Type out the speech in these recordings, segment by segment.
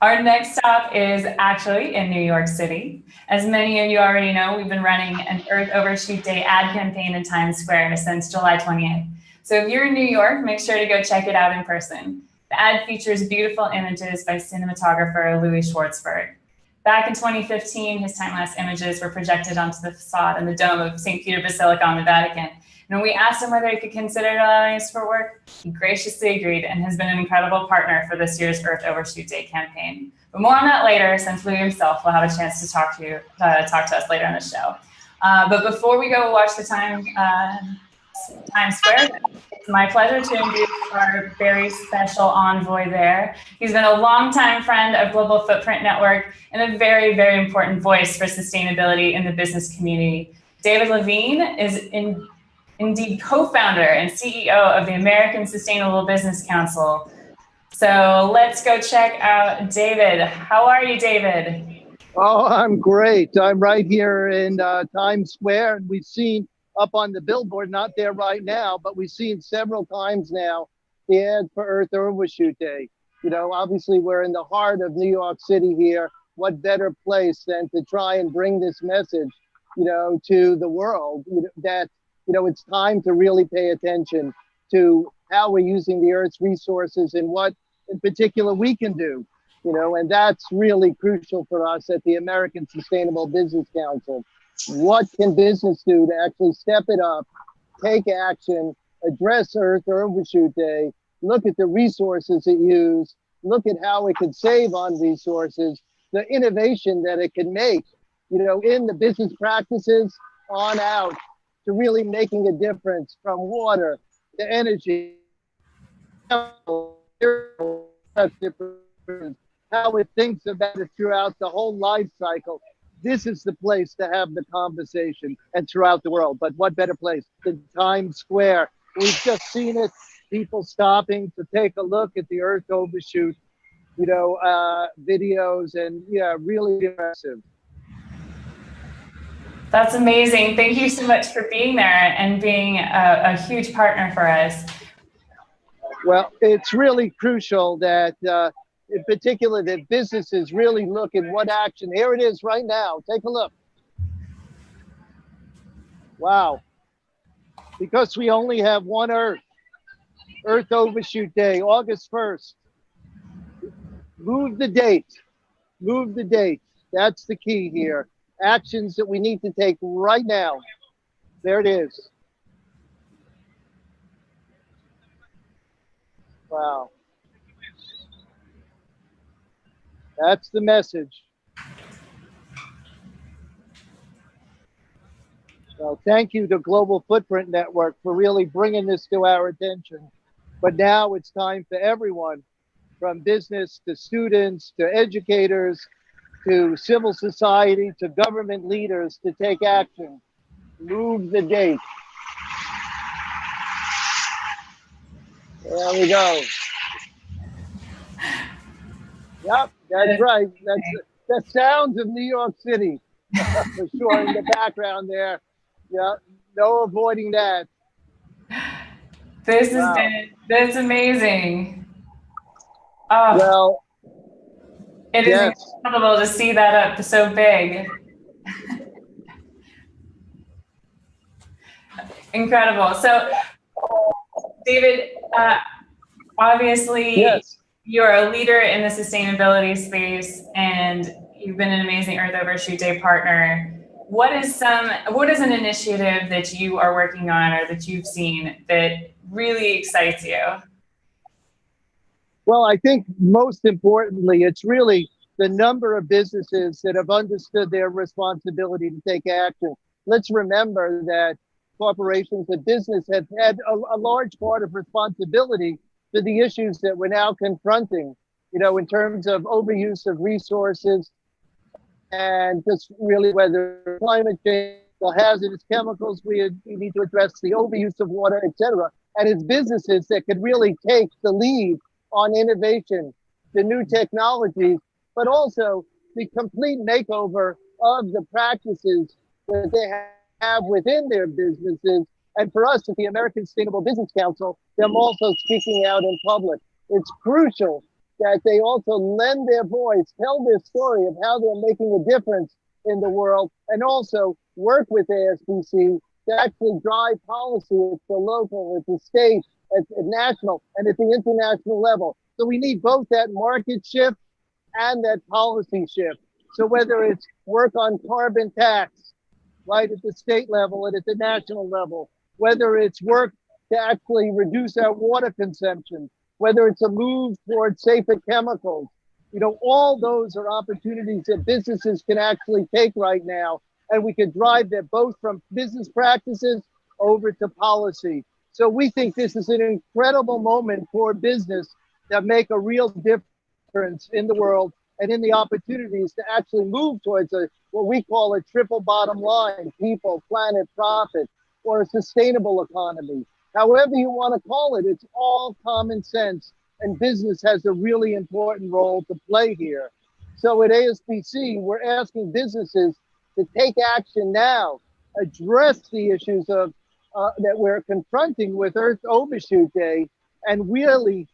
Our next stop is actually in New York City. As many of you already know, we've been running an Earth Overshoot Day ad campaign in Times Square since July 20th. So if you're in New York, make sure to go check it out in person. The ad features beautiful images by cinematographer Louis Schwartzberg. Back in 2015, his time-lapse images were projected onto the facade and the dome of St. Peter Basilica in the Vatican. And when we asked him whether he could consider allowing us for work, he graciously agreed and has been an incredible partner for this year's Earth Overshoot Day campaign. But more on that later, since Louis himself will have a chance to talk to us later in the show. But before we go watch the Times Square, it's my pleasure to introduce our very special envoy there. He's been a longtime friend of Global Footprint Network and a very, very important voice for sustainability in the business community. David Levine is indeed co-founder and CEO of the American Sustainable Business Council. So let's go check out David. How are you, David? Oh, I'm great. I'm right here in Times Square, and we've seen up on the billboard, not there right now, but we've seen several times now the ad for Earth Overshoot Day. You know, obviously we're in the heart of New York City here. What better place than to try and bring this message, you know, to the world that, you know, it's time to really pay attention to how we're using the Earth's resources and what in particular we can do, you know, and that's really crucial for us at the American Sustainable Business Council. What can business do to actually step it up, take action, address Earth Overshoot Day, look at the resources it uses, look at how it can save on resources, the innovation that it can make, you know, in the business practices on out to really making a difference from water to energy, how it thinks about it throughout the whole life cycle. This is the place to have the conversation and throughout the world. But what better place than Times Square? We've just seen it, people stopping to take a look at the Earth Overshoot, you know, videos, and yeah, really impressive. That's amazing. Thank you so much for being there and being a huge partner for us. Well, it's really crucial that in particular that businesses really look at what action. Here it is right now. Take a look. Wow. Because we only have one Earth. Earth Overshoot Day, August 1st. Move the date. Move the date. That's the key here. Actions that we need to take right now. There it is. Wow. That's the message. Well, thank you to Global Footprint Network for really bringing this to our attention. But now it's time for everyone, from business to students to educators to civil society to government leaders, to take action. Move the date. There we go. Yep, that's right. That's the sounds of New York City for sure in the background there. Yeah, no avoiding that. This has been, that's amazing. Oh, well, it is incredible to see that up so big. Incredible. So, David, obviously, you're a leader in the sustainability space, and you've been an amazing Earth Overshoot Day partner. What is an initiative that you are working on or that you've seen that really excites you? Well, I think most importantly, it's really the number of businesses that have understood their responsibility to take action. Let's remember that corporations and business have had a large part of responsibility for the issues that we're now confronting, you know, in terms of overuse of resources and just really whether climate change, the hazardous chemicals, we need to address the overuse of water, etc. And it's businesses that could really take the lead on innovation, the new technologies, but also the complete makeover of the practices that they have within their businesses. And for us at the American Sustainable Business Council, them also speaking out in public. It's crucial that they also lend their voice, tell their story of how they're making a difference in the world, and also work with ASBC to actually drive policy at the local, at the state, at the national, and at the international level. So we need both that market shift and that policy shift. So whether it's work on carbon tax, right, at the state level and at the national level, whether it's work to actually reduce our water consumption, whether it's a move towards safer chemicals, all those are opportunities that businesses can actually take right now. And we can drive that both from business practices over to policy. So we think this is an incredible moment for business that make a real difference in the world and in the opportunities to actually move towards what we call a triple bottom line: people, planet, profit, or a sustainable economy. However you want to call it, it's all common sense, and business has a really important role to play here. So at ASBC, we're asking businesses to take action now, address the issues of that we're confronting with Earth Overshoot Day, and really,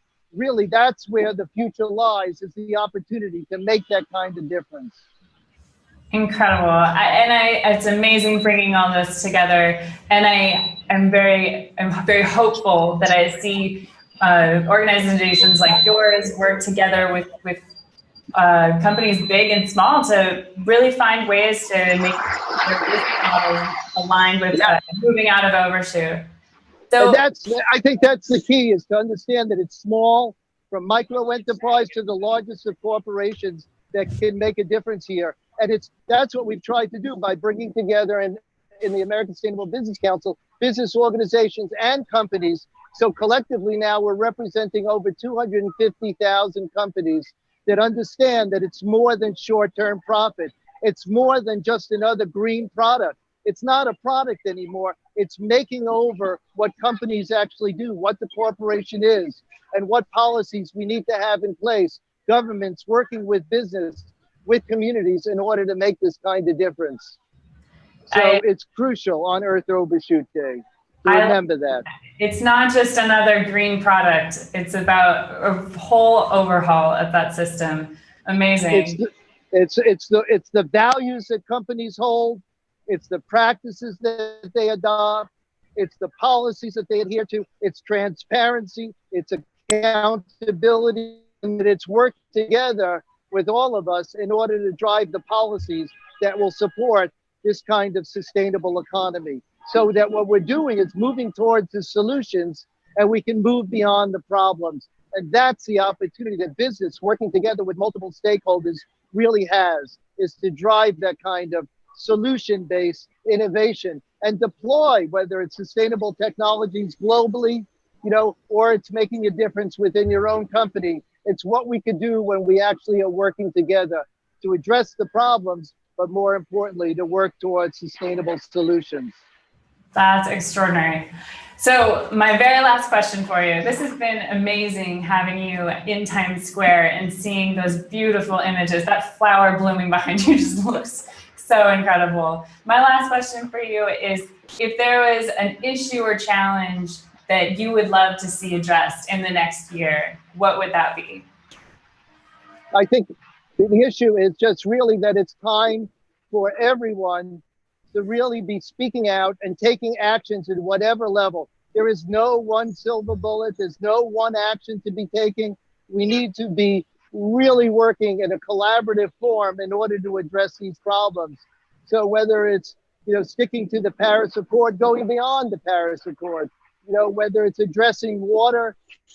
that's where the future lies, is the opportunity to make that kind of difference. Incredible. It's amazing bringing all this together. And I'm very hopeful that I see organizations like yours work together with companies big and small to really find ways to make their business models aligned with moving out of overshoot. So I think that's the key, is to understand that it's small, from micro enterprise to the largest of corporations, that can make a difference here. And that's what we've tried to do by bringing together in the American Sustainable Business Council, business organizations and companies. So collectively now we're representing over 250,000 companies that understand that it's more than short-term profit. It's more than just another green product. It's not a product anymore. It's making over what companies actually do, what the corporation is, and what policies we need to have in place. Governments working with business, with communities, in order to make this kind of difference. So it's crucial on Earth Overshoot Day to remember that. It's not just another green product. It's about a whole overhaul of that system. Amazing. It's the values that companies hold. It's the practices that they adopt. It's the policies that they adhere to. It's transparency. It's accountability, and that it's worked together with all of us in order to drive the policies that will support this kind of sustainable economy. So that what we're doing is moving towards the solutions, and we can move beyond the problems. And that's the opportunity that business, working together with multiple stakeholders, really has, is to drive that kind of solution-based innovation and deploy, whether it's sustainable technologies globally, or it's making a difference within your own company. It's what we could do when we actually are working together to address the problems, but more importantly, to work towards sustainable solutions. That's extraordinary. So my very last question for you. This has been amazing having you in Times Square and seeing those beautiful images. That flower blooming behind you just looks so incredible. My last question for you is, if there was an issue or challenge that you would love to see addressed in the next year, what would that be? I think the issue is just really that it's time for everyone to really be speaking out and taking actions at whatever level. There is no one silver bullet. There's no one action to be taken. We need to be really working in a collaborative form in order to address these problems. So whether it's, sticking to the Paris Accord, going beyond the Paris Accord, whether it's addressing water,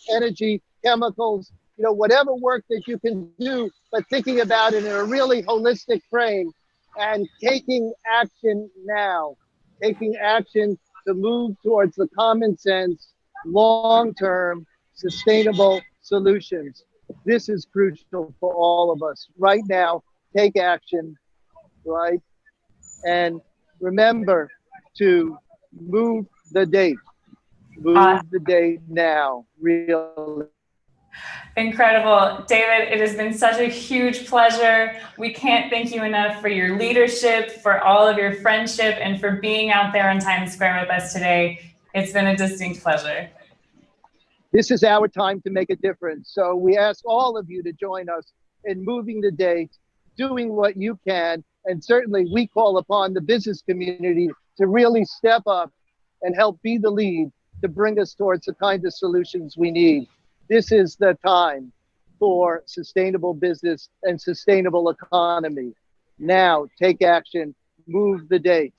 energy, chemicals, whatever work that you can do, but thinking about it in a really holistic frame and taking action now, taking action to move towards the common sense, long-term, sustainable solutions. This is crucial for all of us right now. Take action, right? And remember to move the date. Move the date now, really. Incredible. David, it has been such a huge pleasure. We can't thank you enough for your leadership, for all of your friendship, and for being out there on Times Square with us today. It's been a distinct pleasure. This is our time to make a difference. So we ask all of you to join us in moving the date, doing what you can. And certainly we call upon the business community to really step up and help be the lead to bring us towards the kind of solutions we need. This is the time for sustainable business and sustainable economy. Now, take action, move the date.